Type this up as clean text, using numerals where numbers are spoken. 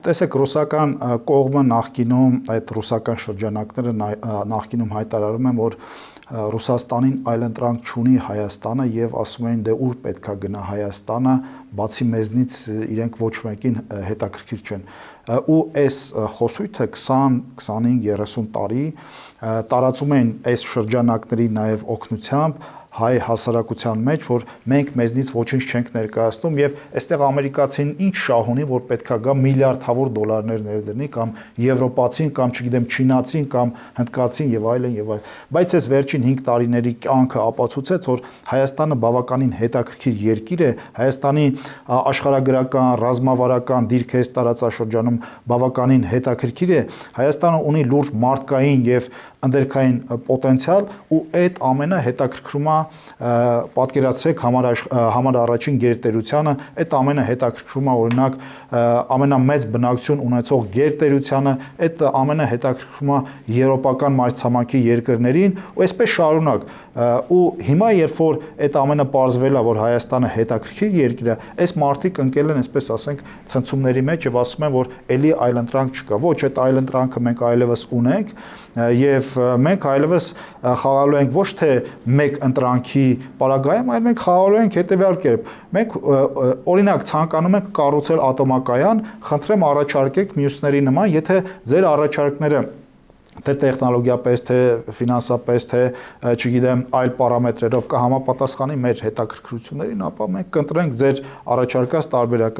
Տեսեք, ռուսական կողմը նախկինում այդ ռուսական շրջանակները նախկինում հայտարարում են, որ Ռուսաստանին այլընտրանք չունի Հայաստանը եւ ասում են դե ուր պետքա գնա Հայաստանը, բացի մեզնից իրենք ոչ մեկին հետաքրքիր չեն։ Ու այս խոսույթը 20, 25, 30 տարի տարածում են այս շրջանակների նաեւ օգնությամբ հայ հասարակության մեջ, որ մենք մեզնից ոչինչ չենք ներկայացնում եւ այստեղ ամերիկացին ինչ շահ ունի, որ պետքա գա միլիարդավոր դոլարներ ներդնի կամ եվրոպացին կամ չգիտեմ չինացին կամ հնդկացին եւ այլն եւ այլն։ Բայց այս վերջին 5 տարիների կյանքը ապացուցեց, որ Հայաստանը բավականին հետաքրքիր երկիր է, Հայաստանի աշխարհագրական, ռազմավարական դիրքը այս տարածաշրջանում բավականին հետաքրքիր է, Հայաստանը ունի լուրջ մարդկային եւ ընդերքային պոտենցիալ ու այդ ամենը հետաքրքրում է պատկերացրեք համար առաջին գերտերությանը, այդ ամենը հետաքրքրում է օրինակ ամենամեծ բնակչություն ունեցող գերտերությանը, այդ ամենը հետաքրքրում է եվրոպական մայրցամաքի երկրներին ու այսպես շարունակ ու հիմա երբ որ այդ ամենը պարզվել է, որ Հայաստանը հետաքրքիր երկիր է, այս մարդիկ ընկել են, այսպես ասենք, ցնցումների մեջ եւ ասում են, որ ելի այլընտրանք չկա։ Ոչ, այդ այլընտրանքը մենք այլևս ունենք եւ մենք այլևս խաղալու ենք ոչ թե մեկ ընտրանքի պարագայում, այլ մենք խաղալու ենք հետեւյալ կերպ։ Մենք օրինակ ցանկանում ենք կառուցել ատոմակայան, խնդրեմ առաջարկեք մյուսների նման, եթե ձեր առաջարկները թե տեխնոլոգիապես, թե ֆինանսապես, թե չգիտեմ այլ պարամետրերով կհամապատասխանի մեր հետաքրքրություններին, ապա մենք կընտրենք ձեր առաջարկած տարբերակը։